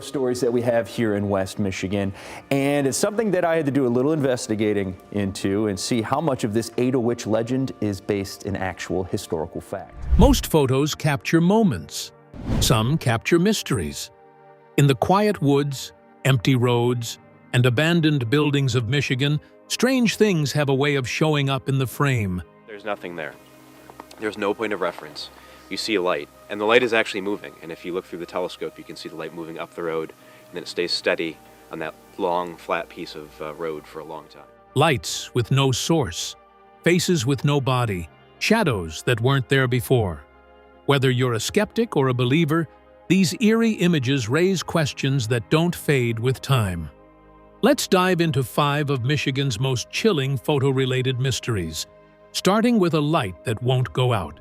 Stories that we have here in West Michigan, and it's something that I had to do a little investigating into and see how much of this Ada Witch legend is based in actual historical fact. Most photos capture moments. Some capture mysteries. In the quiet woods, empty roads, and abandoned buildings of Michigan, strange things have a way of showing up in the frame. There's nothing there. There's no point of reference. You see a light, and the light is actually moving, and if you look through the telescope you can see the light moving up the road, and then it stays steady on that long, flat piece of road for a long time. Lights with no source, faces with no body, shadows that weren't there before. Whether you're a skeptic or a believer, these eerie images raise questions that don't fade with time. Let's dive into 5 of Michigan's most chilling photo-related mysteries, starting with a light that won't go out.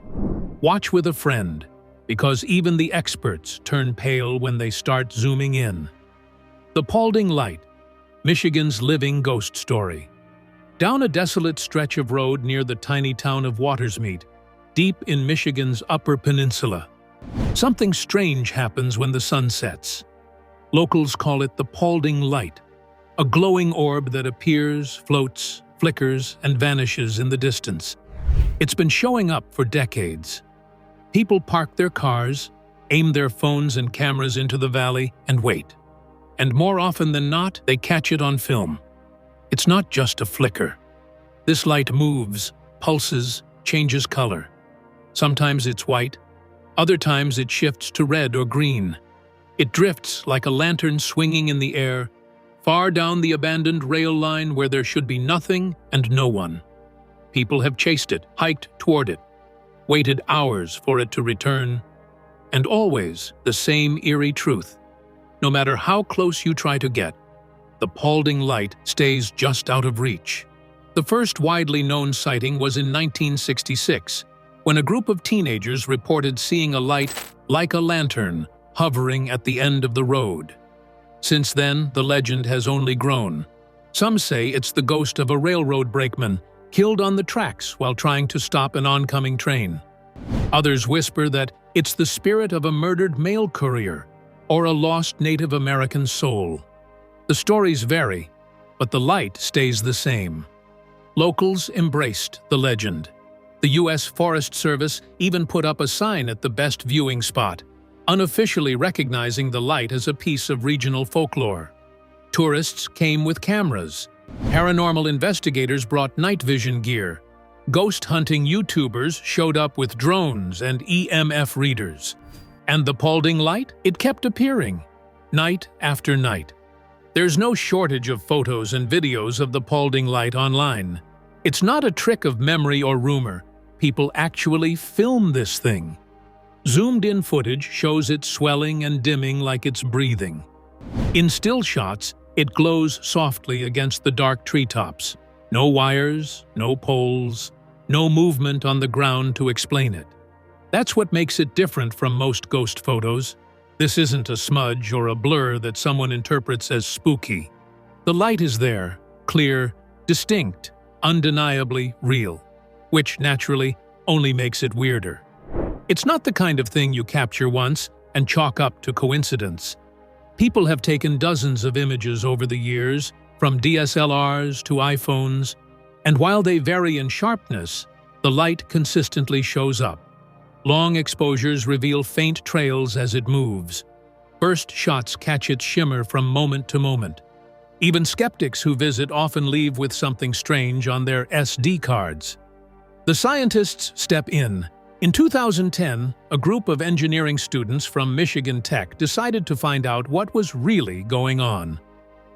Watch with a friend, because even the experts turn pale when they start zooming in. The Paulding Light, Michigan's living ghost story. Down a desolate stretch of road near the tiny town of Watersmeet, deep in Michigan's Upper Peninsula, something strange happens when the sun sets. Locals call it the Paulding Light, a glowing orb that appears, floats, flickers, and vanishes in the distance. It's been showing up for decades. People park their cars, aim their phones and cameras into the valley, and wait. And more often than not, they catch it on film. It's not just a flicker. This light moves, pulses, changes color. Sometimes it's white, other times it shifts to red or green. It drifts like a lantern swinging in the air, far down the abandoned rail line where there should be nothing and no one. People have chased it, hiked toward it, waited hours for it to return, and always the same eerie truth. No matter how close you try to get, the Paulding Light stays just out of reach. The first widely known sighting was in 1966, when a group of teenagers reported seeing a light like a lantern hovering at the end of the road. Since then, the legend has only grown. Some say it's the ghost of a railroad brakeman killed on the tracks while trying to stop an oncoming train. Others whisper that it's the spirit of a murdered mail courier or a lost Native American soul. The stories vary, but the light stays the same. Locals embraced the legend. The U.S. Forest Service even put up a sign at the best viewing spot, unofficially recognizing the light as a piece of regional folklore. Tourists came with cameras. Paranormal investigators brought night vision gear. Ghost hunting YouTubers showed up with drones and EMF readers. And the Paulding Light? It kept appearing, night after night. There's no shortage of photos and videos of the Paulding Light online. It's not a trick of memory or rumor. People actually film this thing. Zoomed-in footage shows it swelling and dimming like it's breathing. In still shots, it glows softly against the dark treetops. No wires, no poles, no movement on the ground to explain it. That's what makes it different from most ghost photos. This isn't a smudge or a blur that someone interprets as spooky. The light is there, clear, distinct, undeniably real, which naturally only makes it weirder. It's not the kind of thing you capture once and chalk up to coincidence. People have taken dozens of images over the years, from DSLRs to iPhones, and while they vary in sharpness, the light consistently shows up. Long exposures reveal faint trails as it moves. Burst shots catch its shimmer from moment to moment. Even skeptics who visit often leave with something strange on their SD cards. The scientists step in. In 2010, a group of engineering students from Michigan Tech decided to find out what was really going on.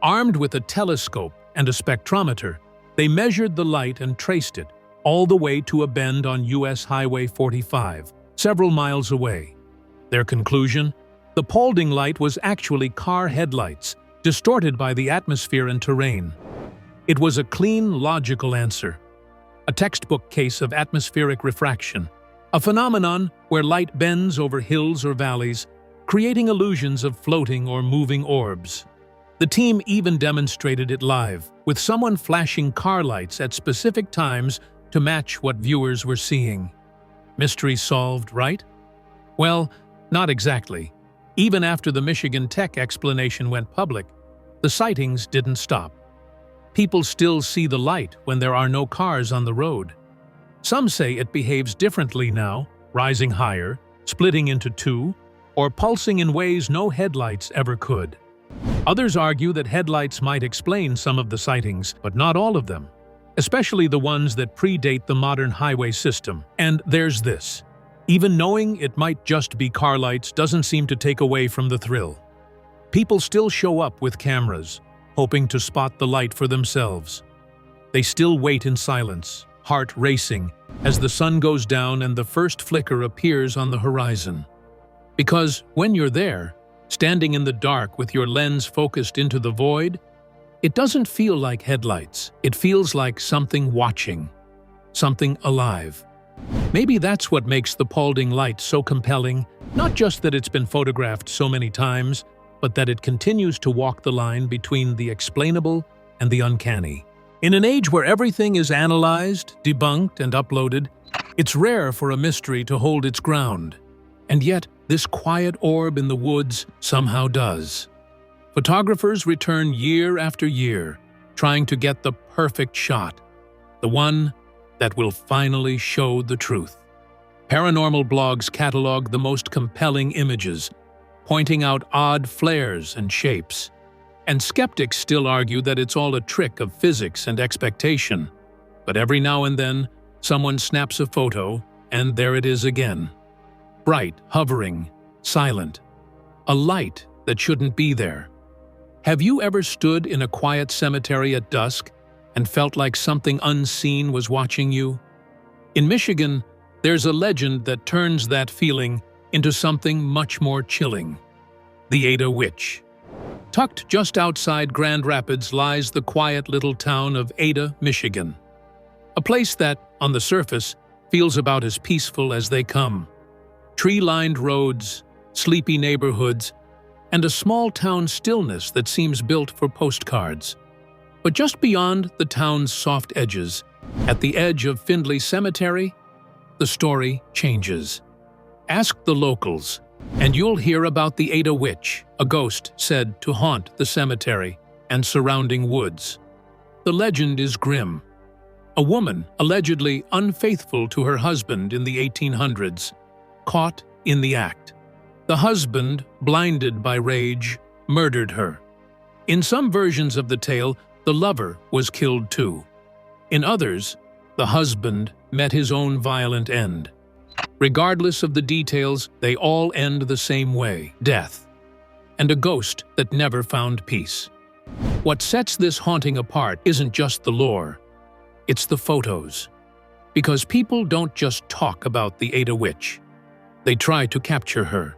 Armed with a telescope and a spectrometer, they measured the light and traced it all the way to a bend on US Highway 45, several miles away. Their conclusion? The Paulding Light was actually car headlights, distorted by the atmosphere and terrain. It was a clean, logical answer. A textbook case of atmospheric refraction, a phenomenon where light bends over hills or valleys, creating illusions of floating or moving orbs. The team even demonstrated it live, with someone flashing car lights at specific times to match what viewers were seeing. Mystery solved, right? Well, not exactly. Even after the Michigan Tech explanation went public, the sightings didn't stop. People still see the light when there are no cars on the road. Some say it behaves differently now, rising higher, splitting into two, or pulsing in ways no headlights ever could. Others argue that headlights might explain some of the sightings, but not all of them, especially the ones that predate the modern highway system. And there's this. Even knowing it might just be car lights doesn't seem to take away from the thrill. People still show up with cameras, hoping to spot the light for themselves. They still wait in silence, heart racing, as the sun goes down and the first flicker appears on the horizon. Because when you're there, standing in the dark with your lens focused into the void, it doesn't feel like headlights. It feels like something watching, something alive. Maybe that's what makes the Paulding Light so compelling, not just that it's been photographed so many times, but that it continues to walk the line between the explainable and the uncanny. In an age where everything is analyzed, debunked, and uploaded, it's rare for a mystery to hold its ground. And yet, this quiet orb in the woods somehow does. Photographers return year after year, trying to get the perfect shot, the one that will finally show the truth. Paranormal blogs catalog the most compelling images, pointing out odd flares and shapes. And skeptics still argue that it's all a trick of physics and expectation. But every now and then, someone snaps a photo, and there it is again. Bright, hovering, silent. A light that shouldn't be there. Have you ever stood in a quiet cemetery at dusk and felt like something unseen was watching you? In Michigan, there's a legend that turns that feeling into something much more chilling. The Ada Witch. Tucked just outside Grand Rapids lies the quiet little town of Ada, Michigan. A place that, on the surface, feels about as peaceful as they come. Tree-lined roads, sleepy neighborhoods, and a small-town stillness that seems built for postcards. But just beyond the town's soft edges, at the edge of Findlay Cemetery, the story changes. Ask the locals, and you'll hear about the Ada Witch, a ghost said to haunt the cemetery and surrounding woods. The legend is grim. A woman allegedly unfaithful to her husband in the 1800s, caught in the act. The husband, blinded by rage, murdered her. In some versions of the tale, the lover was killed too. In others, the husband met his own violent end. Regardless of the details, they all end the same way: death. And a ghost that never found peace. What sets this haunting apart isn't just the lore, it's the photos. Because people don't just talk about the Ada Witch. They try to capture her.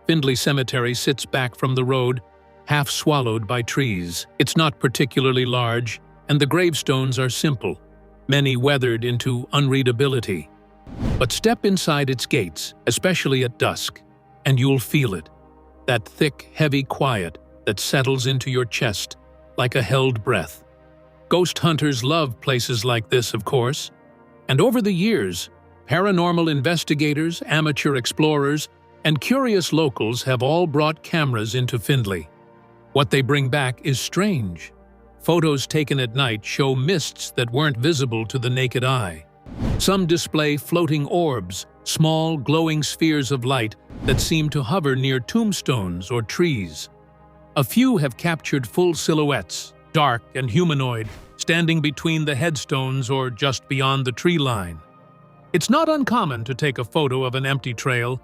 Findlay Cemetery sits back from the road, half swallowed by trees. It's not particularly large, and the gravestones are simple, many weathered into unreadability. But step inside its gates, especially at dusk, and you'll feel it. That thick, heavy quiet that settles into your chest like a held breath. Ghost hunters love places like this, of course. And over the years, paranormal investigators, amateur explorers, and curious locals have all brought cameras into Findlay. What they bring back is strange. Photos taken at night show mists that weren't visible to the naked eye. Some display floating orbs, small, glowing spheres of light that seem to hover near tombstones or trees. A few have captured full silhouettes, dark and humanoid, standing between the headstones or just beyond the tree line. It's not uncommon to take a photo of an empty trail,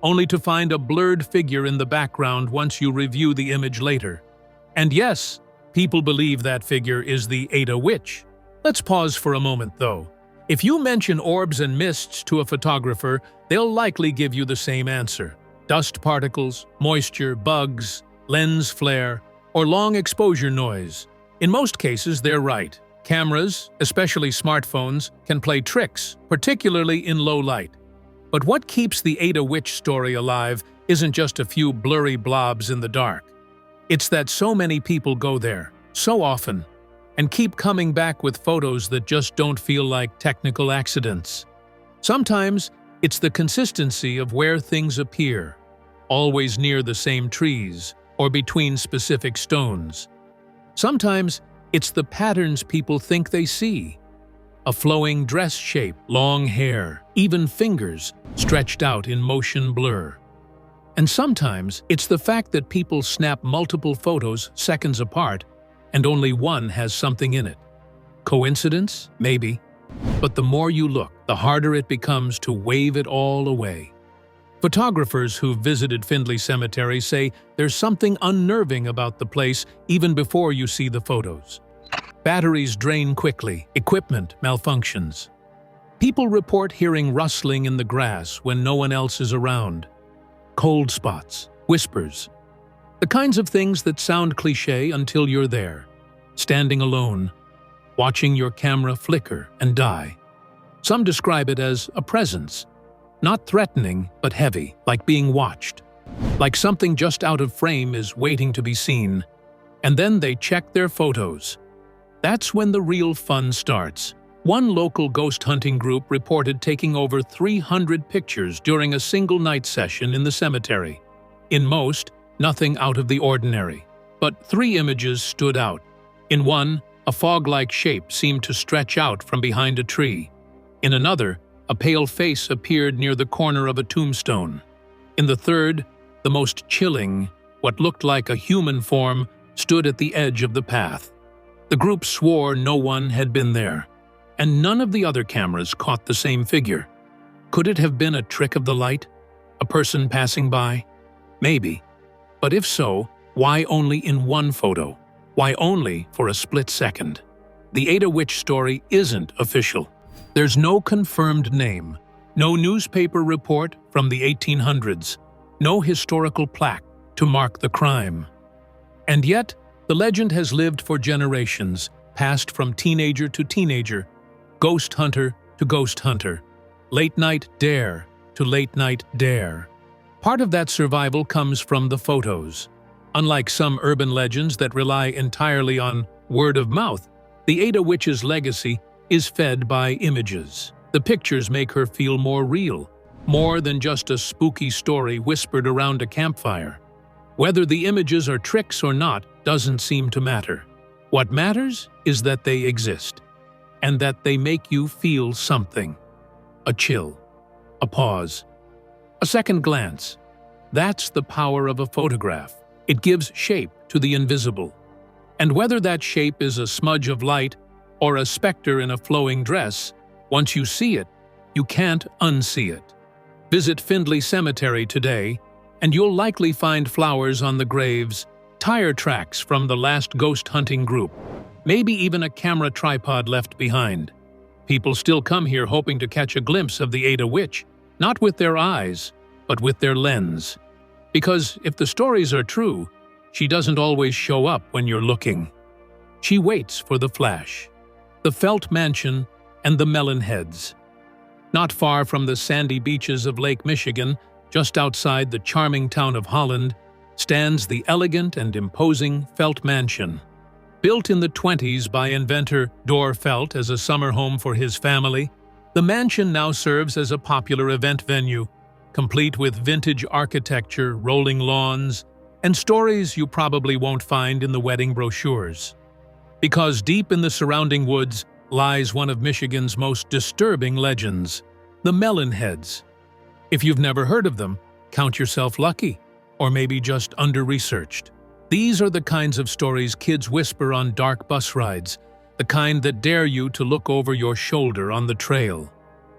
only to find a blurred figure in the background once you review the image later. And yes, people believe that figure is the Ada Witch. Let's pause for a moment, though. If you mention orbs and mists to a photographer, they'll likely give you the same answer: dust particles, moisture, bugs, lens flare, or long exposure noise. In most cases, they're right. Cameras, especially smartphones, can play tricks, particularly in low light. But what keeps the Ada Witch story alive isn't just a few blurry blobs in the dark. It's that so many people go there, so often, and keep coming back with photos that just don't feel like technical accidents. Sometimes, it's the consistency of where things appear. always near the same trees or between specific stones. Sometimes it's the patterns people think they see. A flowing dress shape, long hair, even fingers stretched out in motion blur. And sometimes it's the fact that people snap multiple photos seconds apart and only one has something in it. Coincidence? Maybe. But the more you look, the harder it becomes to wave it all away. Photographers who've visited Findlay Cemetery say there's something unnerving about the place even before you see the photos. Batteries drain quickly, equipment malfunctions. People report hearing rustling in the grass when no one else is around. Cold spots, whispers. The kinds of things that sound cliché until you're there, standing alone, watching your camera flicker and die. Some describe it as a presence, not threatening but heavy, like being watched, like something just out of frame is waiting to be seen. And then they check their photos. That's when the real fun starts. One local ghost hunting group reported taking over 300 pictures during a single night session in the cemetery. In most, nothing out of the ordinary. But 3 images stood out. In one, a fog-like shape seemed to stretch out from behind a tree. In another, a pale face appeared near the corner of a tombstone. In the third, the most chilling, what looked like a human form, stood at the edge of the path. The group swore no one had been there, and none of the other cameras caught the same figure. Could it have been a trick of the light? A person passing by? Maybe. But if so, why only in one photo? Why only for a split second? The Ada Witch story isn't official. There's no confirmed name, no newspaper report from the 1800s, no historical plaque to mark the crime. And yet, the legend has lived for generations, passed from teenager to teenager, ghost hunter to ghost hunter, late night dare to late night dare. Part of that survival comes from the photos. Unlike some urban legends that rely entirely on word of mouth, the Ada Witch's legacy is fed by images. The pictures make her feel more real, more than just a spooky story whispered around a campfire. Whether the images are tricks or not doesn't seem to matter. What matters is that they exist, and that they make you feel something. A chill, a pause, a second glance. That's the power of a photograph. It gives shape to the invisible. And whether that shape is a smudge of light or a specter in a flowing dress, once you see it, you can't unsee it. Visit Findlay Cemetery today, and you'll likely find flowers on the graves, tire tracks from the last ghost hunting group, maybe even a camera tripod left behind. People still come here hoping to catch a glimpse of the Ada Witch, not with their eyes, but with their lens. Because if the stories are true, she doesn't always show up when you're looking. She waits for the flash. The Felt Mansion and the Melon Heads. Not far from the sandy beaches of Lake Michigan, just outside the charming town of Holland, stands the elegant and imposing Felt Mansion. Built in the 20s by inventor Dorr Felt as a summer home for his family, the mansion now serves as a popular event venue, complete with vintage architecture, rolling lawns, and stories you probably won't find in the wedding brochures. Because deep in the surrounding woods lies one of Michigan's most disturbing legends, the Melon Heads. If you've never heard of them, count yourself lucky, or maybe just under-researched. These are the kinds of stories kids whisper on dark bus rides, the kind that dare you to look over your shoulder on the trail.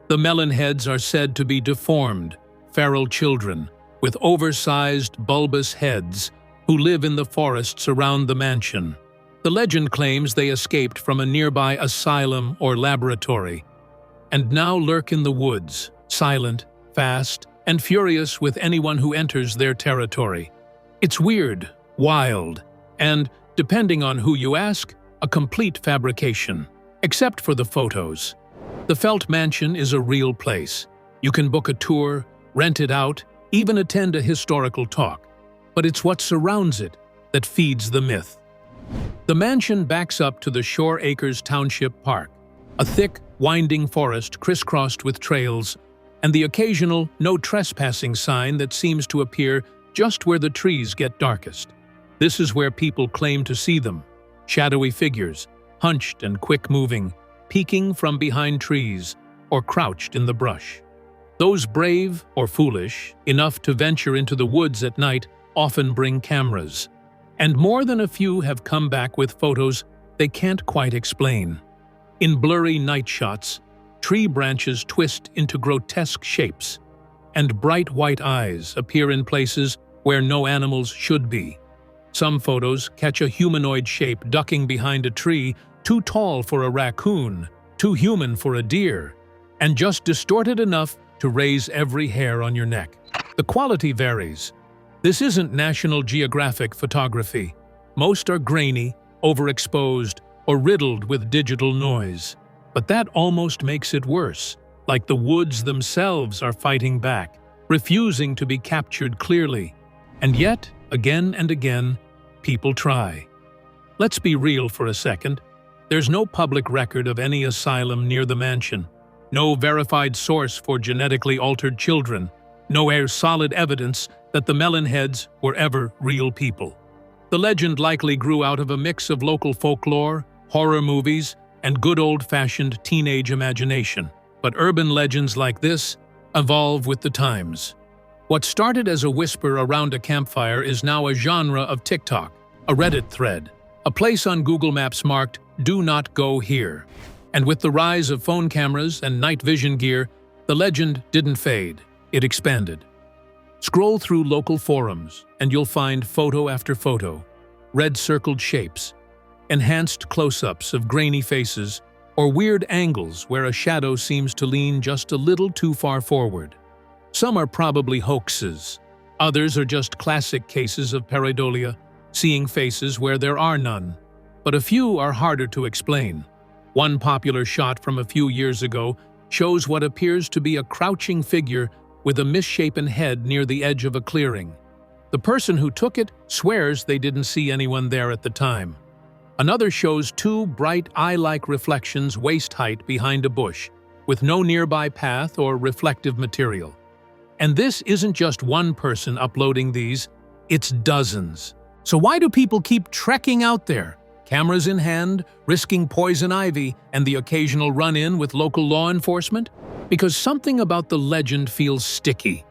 The Melon Heads are said to be deformed, feral children with oversized, bulbous heads who live in the forests around the mansion. The legend claims they escaped from a nearby asylum or laboratory, and now lurk in the woods, silent, fast, and furious with anyone who enters their territory. It's weird, wild, and, depending on who you ask, a complete fabrication, except for the photos. The Felt Mansion is a real place. You can book a tour, rent it out, even attend a historical talk, but it's what surrounds it that feeds the myth. The mansion backs up to the Shore Acres Township Park, a thick, winding forest crisscrossed with trails, and the occasional no trespassing sign that seems to appear just where the trees get darkest. This is where people claim to see them, shadowy figures, hunched and quick-moving, peeking from behind trees or crouched in the brush. Those brave or foolish enough to venture into the woods at night often bring cameras, and more than a few have come back with photos they can't quite explain. In blurry night shots, tree branches twist into grotesque shapes, and bright white eyes appear in places where no animals should be. Some photos catch a humanoid shape ducking behind a tree, too tall for a raccoon, too human for a deer, and just distorted enough to raise every hair on your neck. The quality varies. This isn't National Geographic photography. Most are grainy, overexposed, or riddled with digital noise. But that almost makes it worse, like the woods themselves are fighting back, refusing to be captured clearly. And yet, again and again, people try. Let's be real for a second. There's no public record of any asylum near the mansion, no verified source for genetically altered children, no solid evidence that the Melon heads were ever real people. The legend likely grew out of a mix of local folklore, horror movies, and good old-fashioned teenage imagination. But urban legends like this evolve with the times. What started as a whisper around a campfire is now a genre of TikTok, a Reddit thread, a place on Google Maps marked "Do Not Go Here." And with the rise of phone cameras and night vision gear, the legend didn't fade, it expanded. Scroll through local forums, and you'll find photo after photo, red-circled shapes, enhanced close-ups of grainy faces, or weird angles where a shadow seems to lean just a little too far forward. Some are probably hoaxes. Others are just classic cases of pareidolia, seeing faces where there are none. But a few are harder to explain. One popular shot from a few years ago shows what appears to be a crouching figure with a misshapen head near the edge of a clearing. The person who took it swears they didn't see anyone there at the time. Another shows two bright eye-like reflections waist-height behind a bush, with no nearby path or reflective material. And this isn't just one person uploading these, it's dozens. So why do people keep trekking out there, cameras in hand, risking poison ivy and the occasional run-in with local law enforcement? Because something about the legend feels sticky.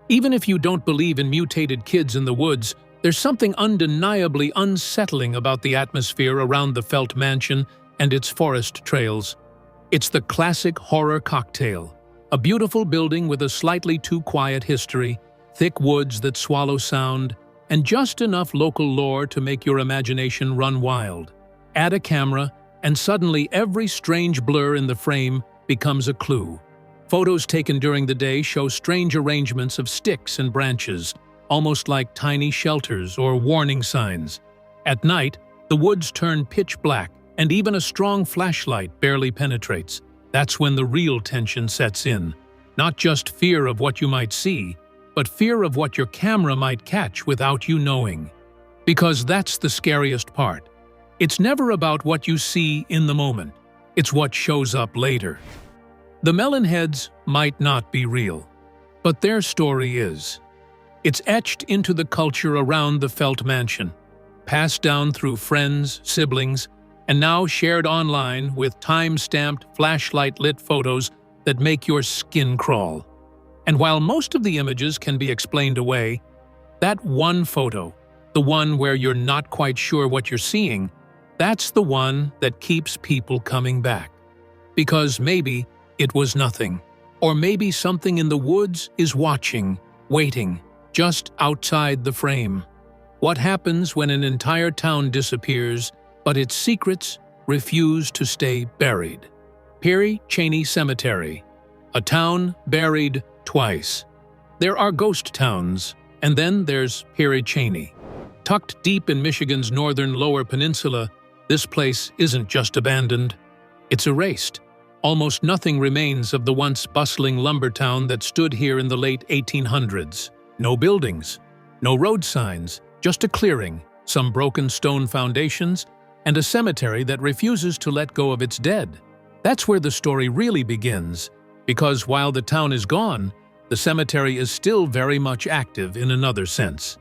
Even if you don't believe in mutated kids in the woods, there's something undeniably unsettling about the atmosphere around the Felt Mansion and its forest trails. It's the classic horror cocktail. A beautiful building with a slightly too quiet history, thick woods that swallow sound, and just enough local lore to make your imagination run wild. Add a camera, and suddenly every strange blur in the frame becomes a clue. Photos taken during the day show strange arrangements of sticks and branches, almost like tiny shelters or warning signs. At night, the woods turn pitch black, and even a strong flashlight barely penetrates. That's when the real tension sets in. Not just fear of what you might see, but fear of what your camera might catch without you knowing. Because that's the scariest part. It's never about what you see in the moment. It's what shows up later. The Melon heads might not be real, but their story is. It's etched into the culture around the Felt Mansion, passed down through friends, siblings, and now shared online with time-stamped, flashlight-lit photos that make your skin crawl. And while most of the images can be explained away, that one photo, the one where you're not quite sure what you're seeing, that's the one that keeps people coming back. Because maybe it was nothing. Or maybe something in the woods is watching, waiting, just outside the frame. What happens when an entire town disappears, but its secrets refuse to stay buried? Pere Cheney Cemetery, a town buried twice. There are ghost towns, and then there's Pere Cheney. Tucked deep in Michigan's northern Lower Peninsula, this place isn't just abandoned, it's erased. Almost nothing remains of the once bustling lumber town that stood here in the late 1800s. No buildings, no road signs, just a clearing, some broken stone foundations, and a cemetery that refuses to let go of its dead. That's where the story really begins, because while the town is gone, the cemetery is still very much active in another sense.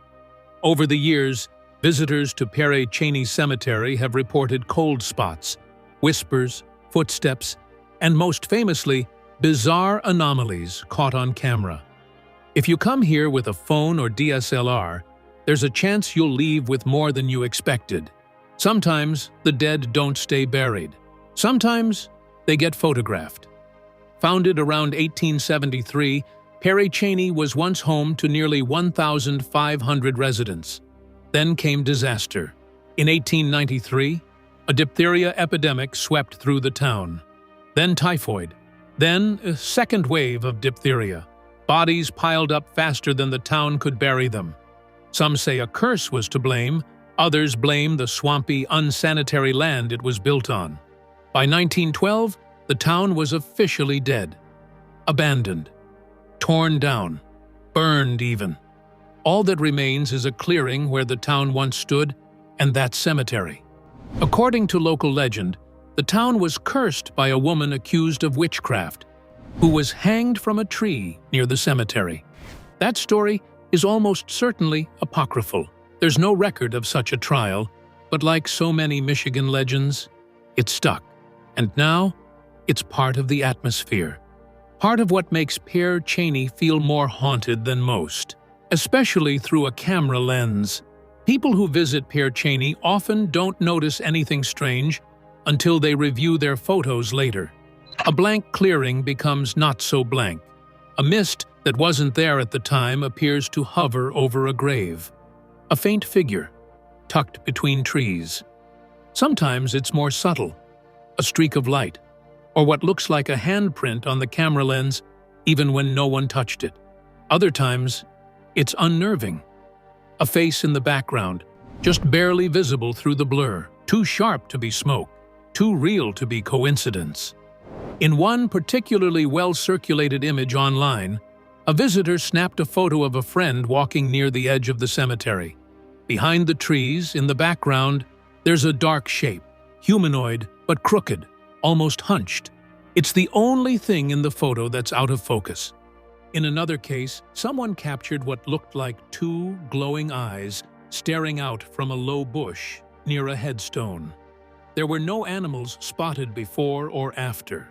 Over the years, visitors to Pere Cheney Cemetery have reported cold spots, whispers, footsteps, and most famously, bizarre anomalies caught on camera. If you come here with a phone or DSLR, there's a chance you'll leave with more than you expected. Sometimes the dead don't stay buried. Sometimes they get photographed. Founded around 1873, Pere Cheney was once home to nearly 1,500 residents. Then came disaster. In 1893, a diphtheria epidemic swept through the town. Then typhoid. Then a second wave of diphtheria. Bodies piled up faster than the town could bury them. Some say a curse was to blame, others blame the swampy, unsanitary land it was built on. By 1912, the town was officially dead. Abandoned. Torn down. Burned even. All that remains is a clearing where the town once stood, and that cemetery. According to local legend, the town was cursed by a woman accused of witchcraft, who was hanged from a tree near the cemetery. That story is almost certainly apocryphal. There's no record of such a trial, but like so many Michigan legends, it stuck. And now, it's part of the atmosphere. Part of what makes Pere Cheney feel more haunted than most, especially through a camera lens. People who visit Pere Cheney often don't notice anything strange until they review their photos later. A blank clearing becomes not so blank. A mist that wasn't there at the time appears to hover over a grave. A faint figure, tucked between trees. Sometimes it's more subtle, a streak of light, or what looks like a handprint on the camera lens even when no one touched it. Other times, it's unnerving. A face in the background, just barely visible through the blur, too sharp to be smoke, too real to be coincidence. In one particularly well-circulated image online, a visitor snapped a photo of a friend walking near the edge of the cemetery. Behind the trees, in the background, there's a dark shape, humanoid but crooked, almost hunched. It's the only thing in the photo that's out of focus. In another case, someone captured what looked like two glowing eyes staring out from a low bush near a headstone. There were no animals spotted before or after.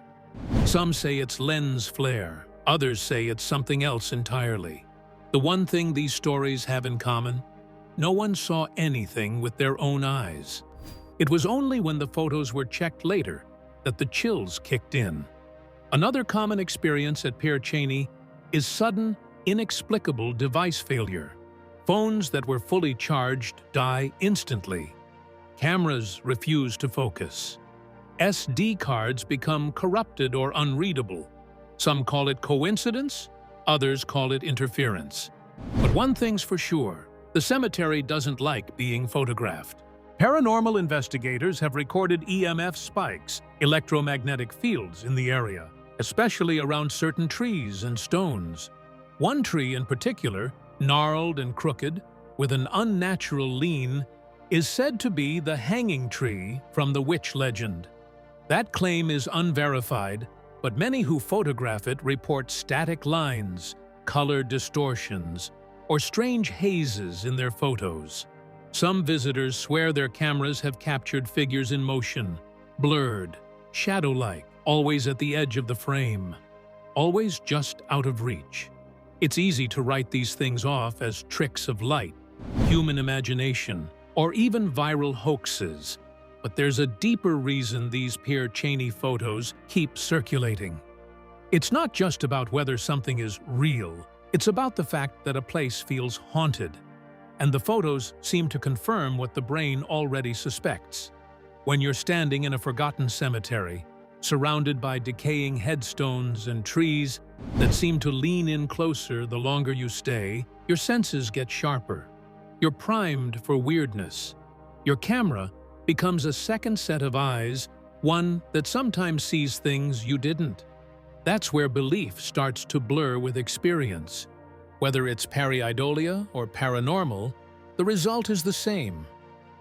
Some say it's lens flare, others say it's something else entirely. The one thing these stories have in common: no one saw anything with their own eyes. It was only when the photos were checked later that the chills kicked in. Another common experience at Pere Cheney is sudden, inexplicable device failure. Phones that were fully charged die instantly. Cameras refuse to focus. SD cards become corrupted or unreadable. Some call it coincidence, others call it interference. But one thing's for sure, the cemetery doesn't like being photographed. Paranormal investigators have recorded EMF spikes, electromagnetic fields, in the area, especially around certain trees and stones. One tree in particular, gnarled and crooked, with an unnatural lean, is said to be the hanging tree from the witch legend. That claim is unverified, but many who photograph it report static lines, color distortions, or strange hazes in their photos. Some visitors swear their cameras have captured figures in motion, blurred, shadow-like, always at the edge of the frame, always just out of reach. It's easy to write these things off as tricks of light, human imagination, or even viral hoaxes. But there's a deeper reason these Pere Cheney photos keep circulating. It's not just about whether something is real, it's about the fact that a place feels haunted. And the photos seem to confirm what the brain already suspects. When you're standing in a forgotten cemetery, surrounded by decaying headstones and trees that seem to lean in closer the longer you stay, your senses get sharper. You're primed for weirdness. Your camera becomes a second set of eyes, one that sometimes sees things you didn't. That's where belief starts to blur with experience. Whether it's pareidolia or paranormal, the result is the same.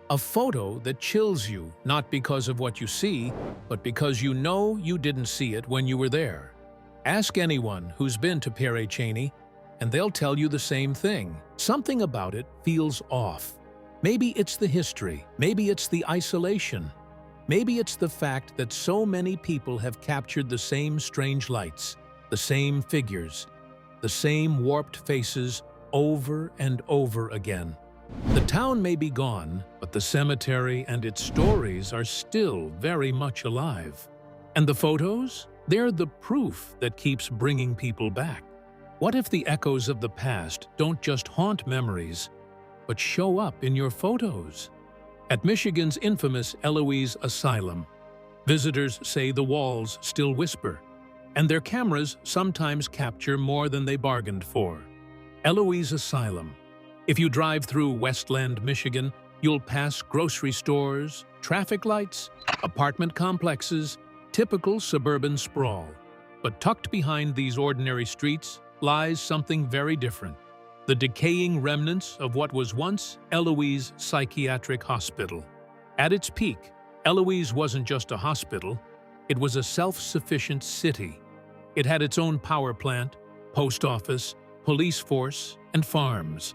A photo that chills you, not because of what you see, but because you know you didn't see it when you were there. Ask anyone who's been to Pere Cheney, and they'll tell you the same thing. Something about it feels off. Maybe it's the history, maybe it's the isolation, maybe it's the fact that so many people have captured the same strange lights, the same figures, the same warped faces over and over again. The town may be gone, but the cemetery and its stories are still very much alive. And the photos? They're the proof that keeps bringing people back. What if the echoes of the past don't just haunt memories, but show up in your photos? At Michigan's infamous Eloise Asylum, visitors say the walls still whisper, and their cameras sometimes capture more than they bargained for. Eloise Asylum. If you drive through Westland, Michigan, you'll pass grocery stores, traffic lights, apartment complexes, typical suburban sprawl. But tucked behind these ordinary streets lies something very different. The decaying remnants of what was once Eloise Psychiatric Hospital. At its peak, Eloise wasn't just a hospital, it was a self-sufficient city. It had its own power plant, post office, police force, and farms.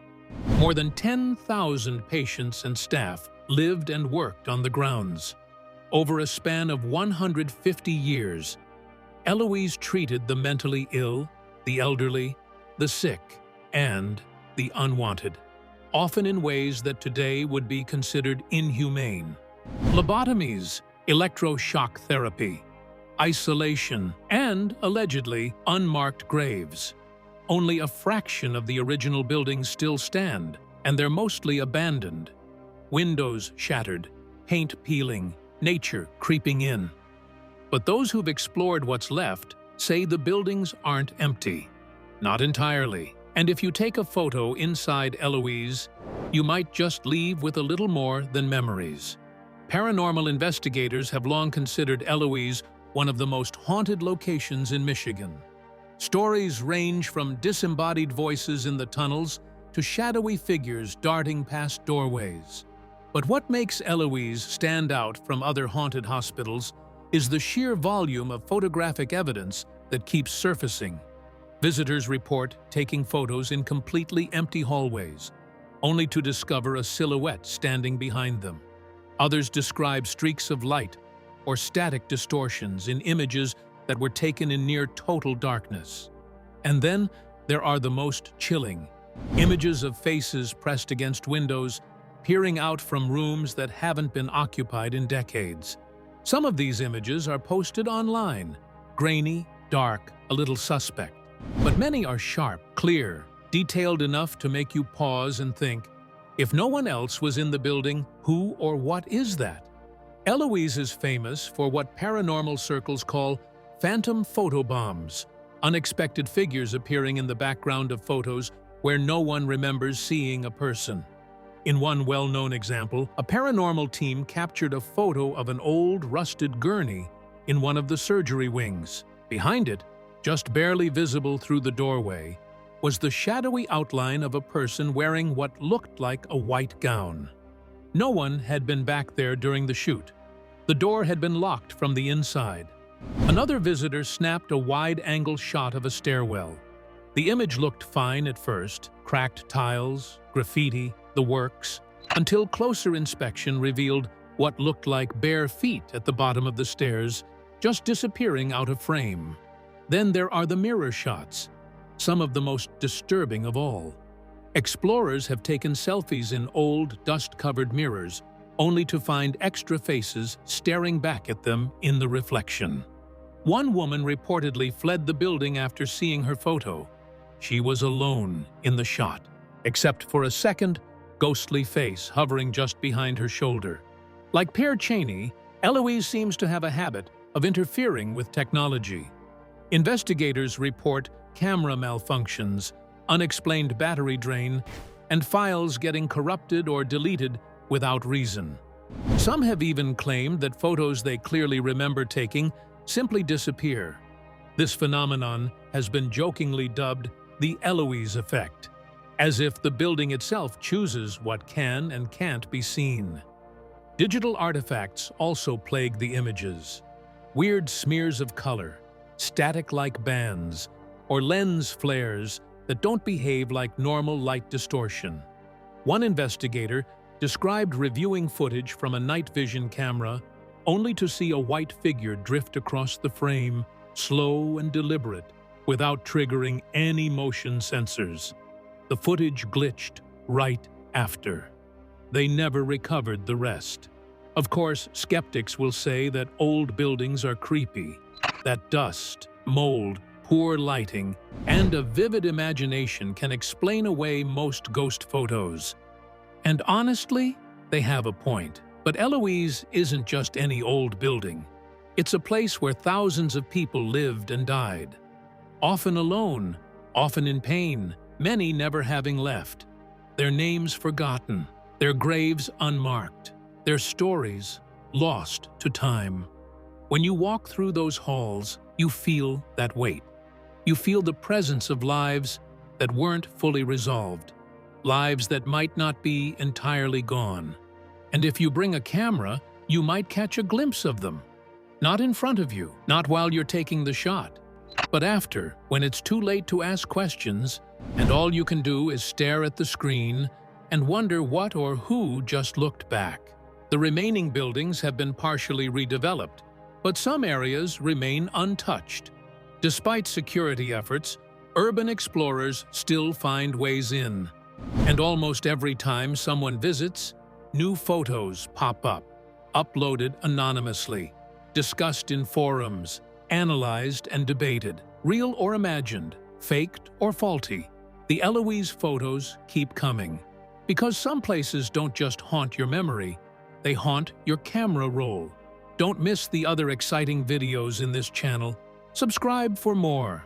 More than 10,000 patients and staff lived and worked on the grounds. Over a span of 150 years, Eloise treated the mentally ill, the elderly, the sick, and the unwanted, often in ways that today would be considered inhumane. Lobotomies, electroshock therapy, isolation, and, allegedly, unmarked graves. Only a fraction of the original buildings still stand, and they're mostly abandoned. Windows shattered, paint peeling, nature creeping in. But those who've explored what's left say the buildings aren't empty. Not entirely. And if you take a photo inside Eloise, you might just leave with a little more than memories. Paranormal investigators have long considered Eloise one of the most haunted locations in Michigan. Stories range from disembodied voices in the tunnels to shadowy figures darting past doorways. But what makes Eloise stand out from other haunted hospitals is the sheer volume of photographic evidence that keeps surfacing. Visitors report taking photos in completely empty hallways, only to discover a silhouette standing behind them. Others describe streaks of light or static distortions in images that were taken in near total darkness. And then there are the most chilling images of faces pressed against windows, peering out from rooms that haven't been occupied in decades. Some of these images are posted online, grainy, dark, a little suspect. But many are sharp, clear, detailed enough to make you pause and think, if no one else was in the building, who or what is that? Eloise is famous for what paranormal circles call phantom photobombs, unexpected figures appearing in the background of photos where no one remembers seeing a person. In one well-known example, a paranormal team captured a photo of an old, rusted gurney in one of the surgery wings. Behind it, just barely visible through the doorway, was the shadowy outline of a person wearing what looked like a white gown. No one had been back there during the shoot. The door had been locked from the inside. Another visitor snapped a wide-angle shot of a stairwell. The image looked fine at first, cracked tiles, graffiti, the works, until closer inspection revealed what looked like bare feet at the bottom of the stairs, just disappearing out of frame. Then there are the mirror shots, some of the most disturbing of all. Explorers have taken selfies in old, dust-covered mirrors, only to find extra faces staring back at them in the reflection. One woman reportedly fled the building after seeing her photo. She was alone in the shot, except for a second, ghostly face hovering just behind her shoulder. Like Pere Cheney, Eloise seems to have a habit of interfering with technology. Investigators report camera malfunctions, unexplained battery drain, and files getting corrupted or deleted without reason. Some have even claimed that photos they clearly remember taking simply disappear. This phenomenon has been jokingly dubbed the Eloise effect, as if the building itself chooses what can and can't be seen. Digital artifacts also plague the images. Weird smears of color, static-like bands, or lens flares that don't behave like normal light distortion. One investigator described reviewing footage from a night vision camera only to see a white figure drift across the frame, slow and deliberate, without triggering any motion sensors. The footage glitched right after. They never recovered the rest. Of course, skeptics will say that old buildings are creepy, that dust, mold, poor lighting, and a vivid imagination can explain away most ghost photos. And honestly, they have a point. But Eloise isn't just any old building. It's a place where thousands of people lived and died. Often alone, often in pain, many never having left. Their names forgotten, their graves unmarked, their stories lost to time. When you walk through those halls, you feel that weight. You feel the presence of lives that weren't fully resolved, lives that might not be entirely gone. And if you bring a camera, you might catch a glimpse of them. Not in front of you, not while you're taking the shot, but after, when it's too late to ask questions, and all you can do is stare at the screen and wonder what or who just looked back. The remaining buildings have been partially redeveloped, but some areas remain untouched. Despite security efforts, urban explorers still find ways in. And almost every time someone visits, new photos pop up, uploaded anonymously, discussed in forums, analyzed and debated, real or imagined, faked or faulty. The Eloise photos keep coming. Because some places don't just haunt your memory, they haunt your camera roll. Don't miss the other exciting videos in this channel. Subscribe for more.